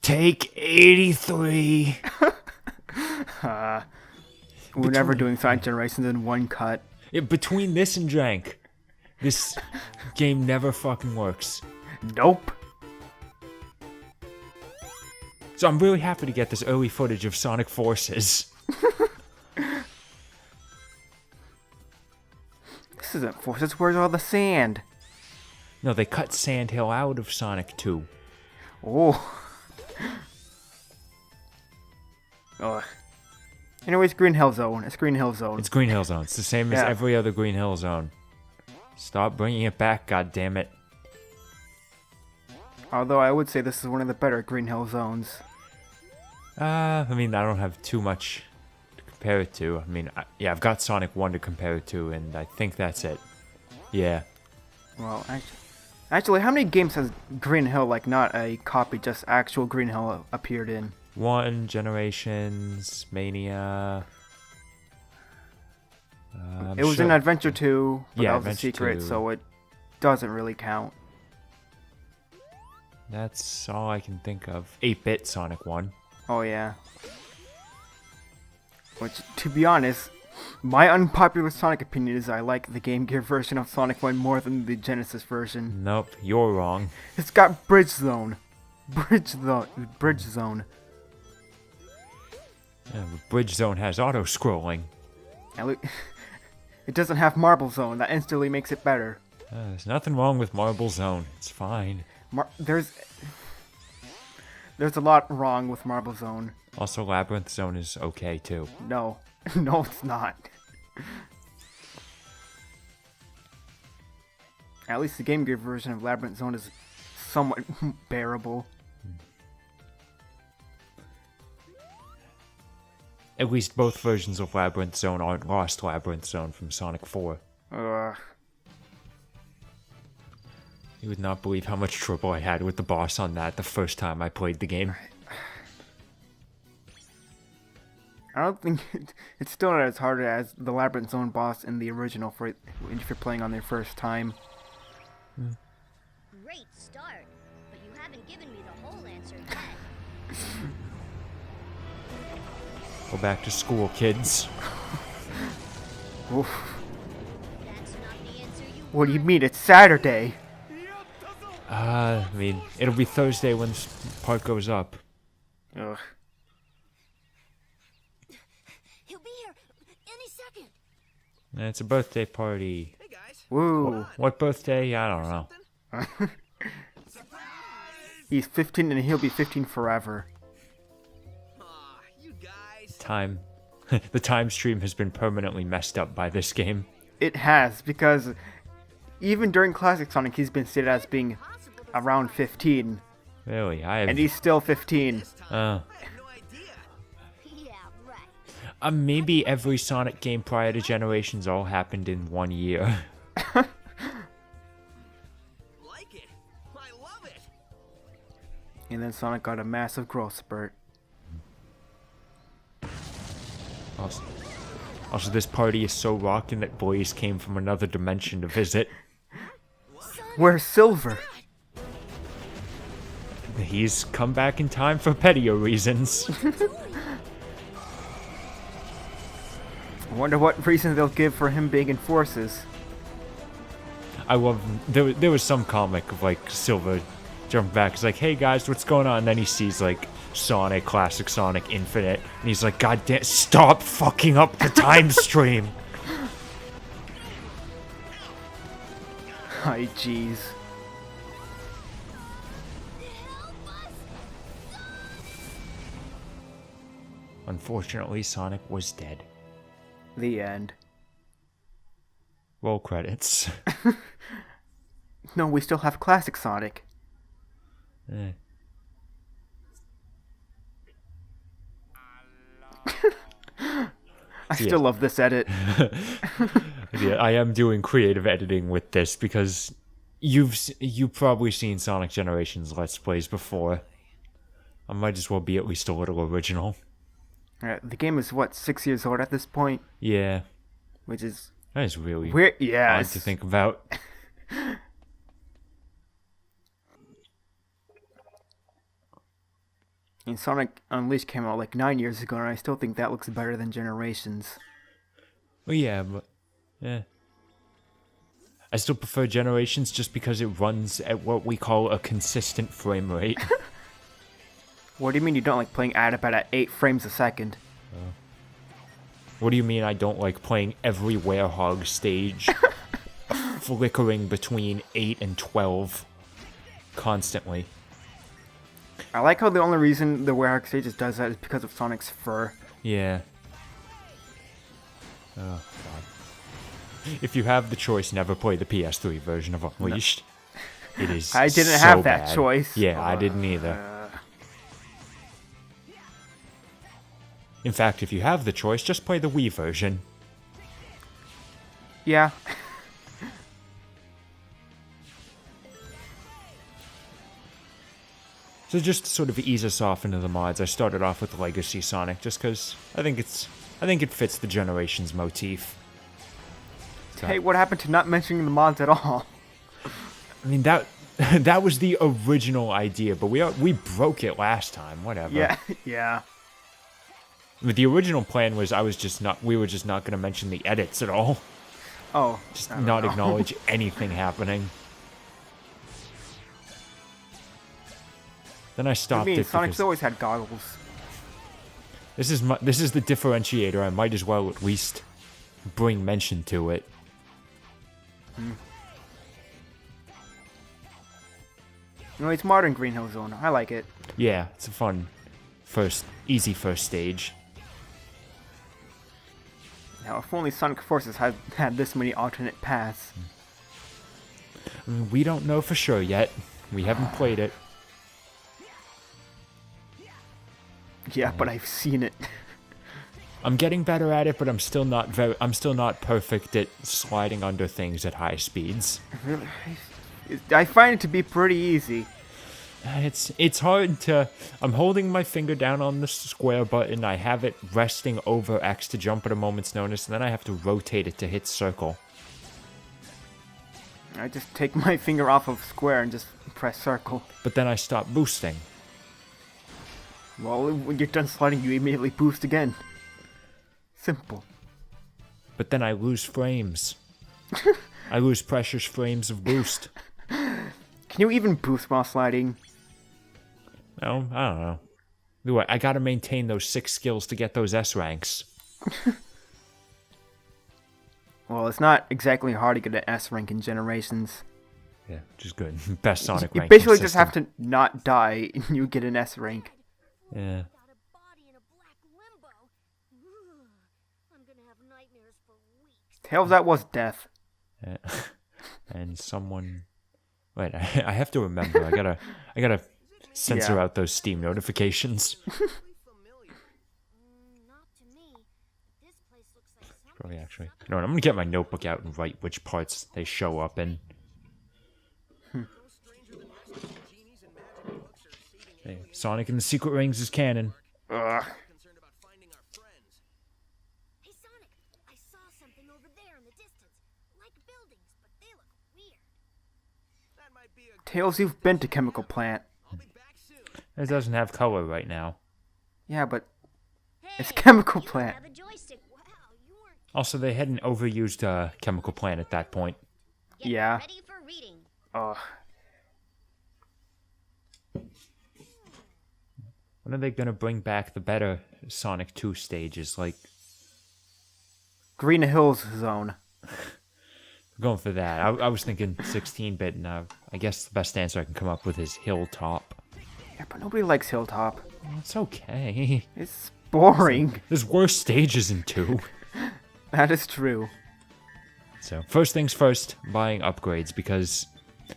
Take 83. We're never doing Sonic Generations in one cut. Between this and Drank, this game never fucking works. Nope. So I'm really happy to get this early footage of Sonic Forces. This isn't Forces. Where's all the sand? No, they cut Sand Hill out of Sonic 2. Oh. Ugh. Anyways, Green Hill Zone. It's Green Hill Zone. It's Green Hill Zone. It's the same as every other Green Hill Zone. Stop bringing it back, goddammit. Although I would say this is one of the better Green Hill Zones. I mean, I don't have too much to compare it to. I mean, I've got Sonic 1 to compare it to, and I think that's it. Yeah. Well, actually, how many games has Green Hill, like not a copy, just actual Green Hill appeared in? 1, Generations, Mania. It was in Adventure 2, but that was Adventure a secret, 2. so it doesn't really count. That's all I can think of. 8-bit Sonic 1. Oh yeah. Which, to be honest, my unpopular Sonic opinion is I like the Game Gear version of Sonic 1 more than the Genesis version. Nope, you're wrong. It's got Bridge Zone. Bridge Zone. Yeah, but Bridge Zone has auto-scrolling. It doesn't have Marble Zone. That instantly makes it better. There's nothing wrong with Marble Zone. It's fine. There's a lot wrong with Marble Zone. Also, Labyrinth Zone is okay, too. No. No, it's not. At least the Game Gear version of Labyrinth Zone is somewhat bearable. At least both versions of Labyrinth Zone aren't Lost Labyrinth Zone from Sonic 4. You would not believe how much trouble I had with the boss on that the first time I played the game. I don't think it's still not as hard as the Labyrinth Zone boss in the original if you're playing on their first time. Great start, but you haven't given me the whole answer yet. Go back to school, kids. Oof. That's not the answer you What do you mean? It's Saturday. I mean, it'll be Thursday when this part goes up. Ugh. He'll be here any second. It's a birthday party. Hey guys. Woo. What birthday? I don't know. He's 15 and he'll be 15 forever. Aw, you guys. Time. The time stream has been permanently messed up by this game. It has, because even during Classic Sonic, he's been stated as being around 15. Really, And he's still 15. I had no idea. Yeah, right. Maybe every Sonic game prior to Generations all happened in 1 year. Like it. I love it. And then Sonic got a massive growth spurt. Also, this party is so rockin' that Blaze came from another dimension to visit. Where's Silver? He's come back in time for pettier reasons. I wonder what reason they'll give for him being in Forces. I love there was some comic of like Silver jumping back. He's like, "Hey guys, what's going on?" And then he sees like Sonic, Classic Sonic, Infinite, and he's like, "God damn, stop fucking up the time stream!" Ay, jeez. Unfortunately, Sonic was dead. The end. Roll credits. No, we still have Classic Sonic. Eh. I still love this edit. Yeah, I am doing creative editing with this because you've probably seen Sonic Generations Let's Plays before. I might as well be at least a little original. The game is, what, 6 years old at this point? Yeah, Which is that is really weird. odd Yeah. to think about. And Sonic Unleashed came out like 9 years ago, and I still think that looks better than Generations. Well, yeah, but yeah. I still prefer Generations just because it runs at what we call a consistent frame rate. What do you mean you don't like playing at about at 8 frames a second? What do you mean I don't like playing every Werehog stage flickering between 8 and 12 constantly? I like how the only reason the Werehog stages does that is because of Sonic's fur. Yeah. Oh, God. If you have the choice, never play the PS3 version of Unleashed. It is I didn't so have that bad. choice. Yeah, I didn't either. In fact, if you have the choice, just play the Wii version. Yeah. So just to sort of ease us off into the mods, I started off with Legacy Sonic just because I think it fits the Generations motif. So, Hey, what happened to not mentioning the mods at all? I mean that that was the original idea, but we broke it last time. Whatever. Yeah, yeah. But the original plan was we were just not going to mention the edits at all. Oh. Just I don't not know. acknowledge anything happening. Then I I stopped mean, it Sonic's because always had goggles. this is the differentiator. I might as well at least bring mention to it. No, it's modern Green Hill Zone. I like it. Yeah, it's a fun easy first stage. Now, if only Sonic Forces had this many alternate paths. I mean, we don't know for sure yet. We haven't played it. Yeah, but I've seen it. I'm getting better at it, but I'm still not perfect at sliding under things at high speeds. Really, I find it to be pretty easy. It's hard to. I'm holding my finger down on the square button. I have it resting over X to jump at a moment's notice, and then I have to rotate it to hit circle. I just take my finger off of square and just press circle. But then I stop boosting. Well, when you're done sliding, you immediately boost again. Simple. But then I lose frames. I lose precious frames of boost. Can you even boost while sliding? No, I don't know. Anyway, I gotta maintain those 6 skills to get those S ranks. Well, it's not exactly hard to get an S rank in Generations. Yeah, which is good. Best Sonic You ranking basically just system. have to not die and you get an S rank. Yeah. Without a body in a black limbo. Ugh, I'm gonna have nightmares for weeks. Tails, that was death. Yeah. And someone. Wait, I have to remember. I gotta censor Yeah. out those Steam notifications. Familiar. Not to me. But this place looks like something. Probably actually. You know what? I'm gonna get my notebook out and write which parts they show up in. Hey, Sonic and the Secret Rings is canon. Ugh. Concerned about finding our friends. Hey Sonic, I saw something over there in the distance. Like buildings, but they look weird. That might be a. Tails, you've been to Chemical Plant. I'll be back soon. It doesn't have color right now. Yeah, but Hey, it's Chemical you Plant. have a joystick. Wow, you weren't Also, they hadn't overused Chemical Plant at that point. getting Yeah. ready for reading. Ugh. When are they gonna bring back the better Sonic 2 stages? Like, Green Hills Zone. going for that. I was thinking 16-bit, and I guess the best answer I can come up with is Hilltop. Yeah, but nobody likes Hilltop. It's okay. It's boring. There's worse stages in 2. That is true. So, first things first, buying upgrades, because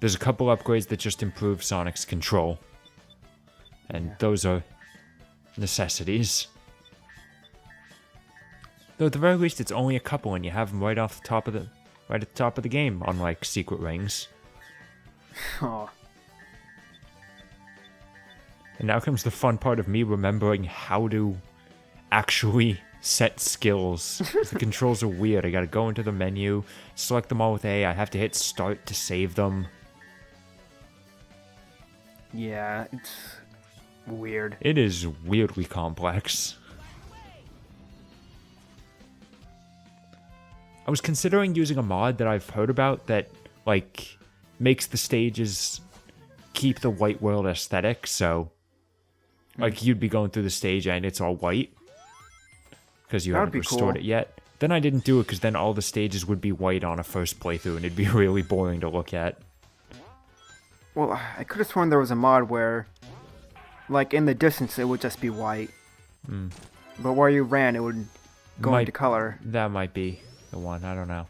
there's a couple upgrades that just improve Sonic's control. And those are necessities. Though at the very least, it's only a couple, and you have them right at the top of the game, unlike Secret Rings. Oh. And now comes the fun part of me remembering how to actually set skills. The controls are weird. I gotta go into the menu, select them all with A. I have to hit start to save them. Yeah, weird. It is weirdly complex. I was considering using a mod that I've heard about that, like, makes the stages keep the white world aesthetic, so, like, you'd be going through the stage and it's all white, because you That would haven't be restored cool. it yet. Then I didn't do it because then all the stages would be white on a first playthrough, and it'd be really boring to look at. Well, I could have sworn there was a mod where, like, in the distance it would just be white. But where you ran, it would go Might- into color. That might be the one, I don't know.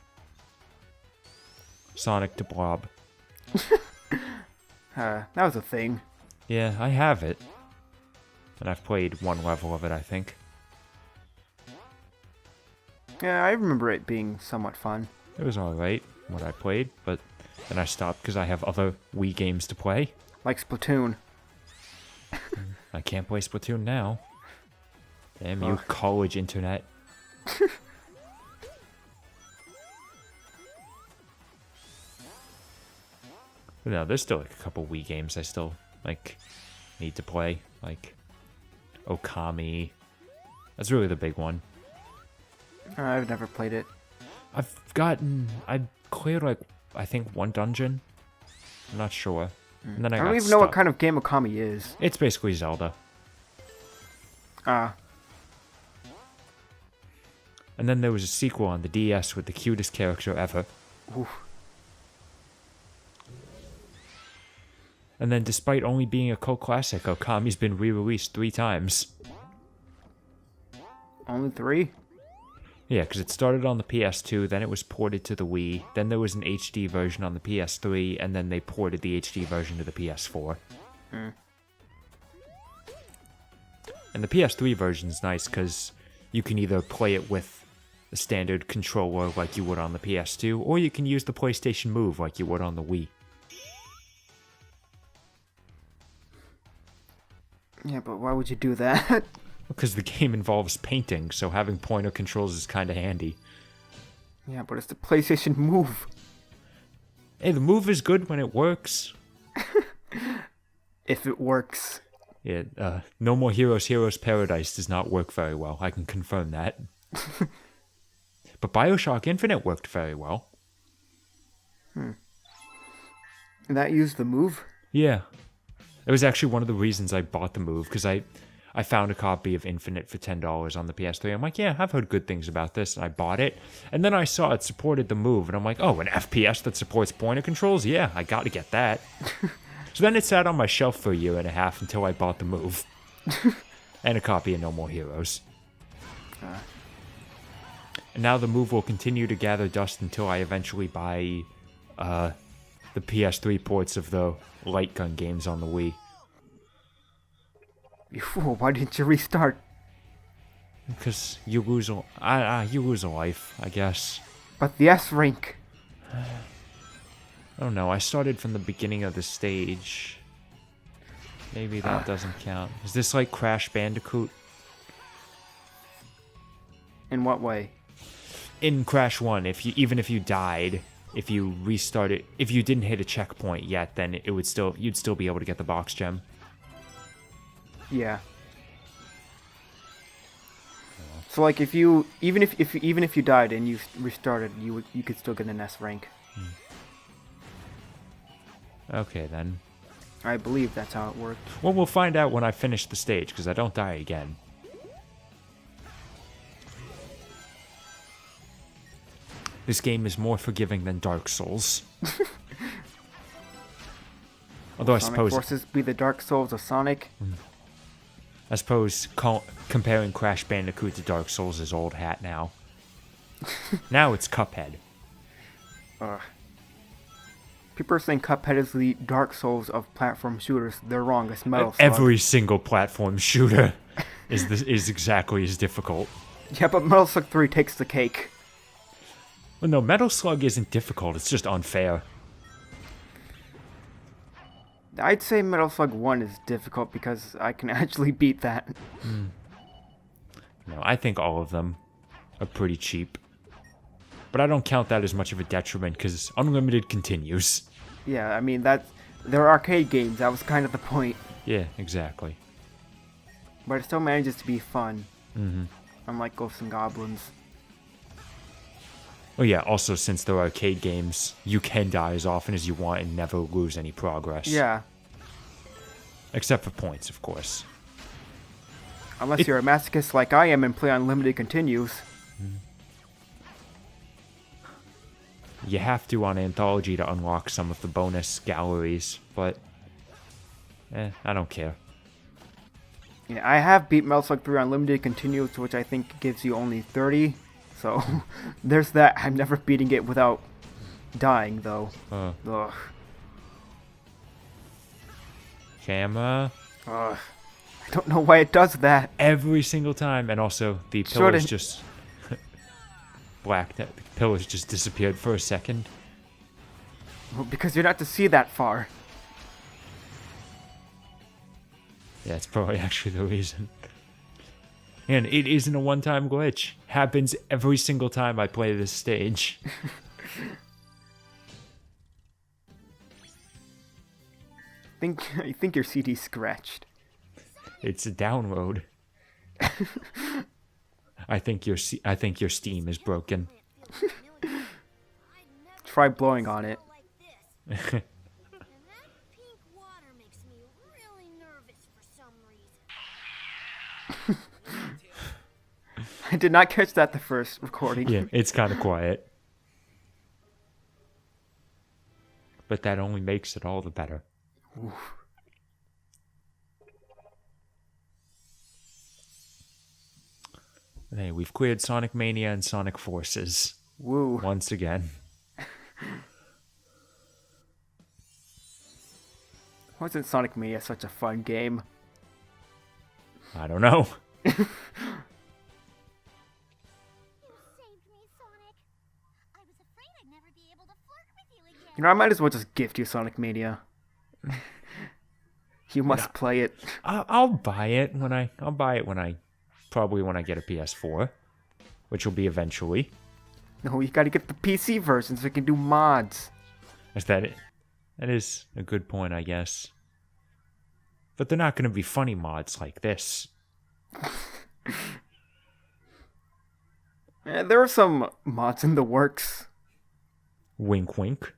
Sonic to Blob. That was a thing. Yeah, I have it. And I've played one level of it, I think. Yeah, I remember it being somewhat fun. It was alright, what I played, but then I stopped because I have other Wii games to play. Like Splatoon. I can't play Splatoon now. Damn you, Ugh. college internet. But no, there's still like a couple Wii games I still like need to play, like Okami. That's really the big one. I've never played it. I cleared like I think one dungeon. I'm not sure. And then I I got don't even know what stuck. kind of game Okami is. It's basically Zelda. Ah, And then there was a sequel on the DS with the cutest character ever. oof. And then despite only being a cult classic, Okami's been re-released 3 times. Only 3? Yeah, because it started on the PS2, then it was ported to the Wii, then there was an HD version on the PS3, and then they ported the HD version to the PS4. And the PS3 version's nice because you can either play it with the standard controller like you would on the PS2, or you can use the PlayStation Move like you would on the Wii. Yeah, but why would you do that? Because the game involves painting, so having pointer controls is kind of handy. Yeah, but it's the PlayStation Move. Hey, the Move is good when it works. If it works. Yeah, No More Heroes, Heroes Paradise does not work very well. I can confirm that. But Bioshock Infinite worked very well. That used the Move? Yeah. It was actually one of the reasons I bought the Move, because I found a copy of Infinite for $10 on the PS3. I'm like, yeah, I've heard good things about this, and I bought it. And then I saw it supported the Move, and I'm like, oh, an FPS that supports pointer controls? Yeah, I gotta get that. So then it sat on my shelf for a year and a half until I bought the Move. And a copy of No More Heroes. And now the Move will continue to gather dust until I eventually buy the PS3 ports of the light gun games on the Wii. You fool, why didn't you restart? Because you lose a life, I guess. But the S rank. I don't know. I started from the beginning of the stage. Maybe that doesn't count. Is this like Crash Bandicoot? In what way? In Crash 1, even if you died, if you restarted, if you didn't hit a checkpoint yet, then you'd still be able to get the box gem. Yeah. So like if you even if you died and you restarted, you could still get an S rank. Okay then. I believe that's how it worked. Well, we'll find out when I finish the stage, because I don't die again. This game is more forgiving than Dark Souls. Although I Sonic suppose Forces be the Dark Souls of Sonic. comparing Crash Bandicoot to Dark Souls is old hat now. Now it's Cuphead. Ugh. People are saying Cuphead is the Dark Souls of platform shooters. They're wrong. It's Metal Slug. Every single platform shooter is exactly as difficult. Yeah, but Metal Slug 3 takes the cake. Well, no, Metal Slug isn't difficult. It's just unfair. I'd say Metal Slug 1 is difficult because I can actually beat that. No, I think all of them are pretty cheap. But I don't count that as much of a detriment because Unlimited continues. Yeah, I mean, they're arcade games. That was kind of the point. Yeah, exactly. but it still manages to be fun. Unlike Ghosts and Goblins. Oh yeah, also since they're arcade games, you can die as often as you want and never lose any progress. Yeah, Except for points, of course. unless you're a masochist like I am and play unlimited continues. You have to on Anthology to unlock some of the bonus galleries, but I don't care. Yeah, I have beat Metal Slug 3 Unlimited Continuous, which I think gives you only 30. So, there's that. I'm never beating it without dying, though. Ugh. Camera. Ugh. I don't know why it does that. Every single time, and also the pillars Shouldn't. just blacked. The pillars just disappeared for a second. Well, because you're not to see that far. Yeah, it's probably actually the reason. And it isn't a one-time glitch. Happens every single time I play this stage. I think your CD's scratched. It's a download. I think your Steam is broken. Try blowing on it. And that pink water makes me really nervous for some reason. I did not catch that the first recording. Yeah, it's kind of quiet. But that only makes it all the better. Hey, we've cleared Sonic Mania and Sonic Forces Woo. once again. Wasn't Sonic Mania such a fun game? I don't know. You saved me, Sonic. I was afraid I'd never be able to flirt with you again. You know, I might as well just gift you Sonic Mania. You must play it. I'll buy it when I probably when I get a PS4, which will be eventually. No, you gotta get the PC version so you can do mods. Is that it? That is a good point, I guess. But they're not going to be funny mods like this. There are some mods in the works. Wink, wink.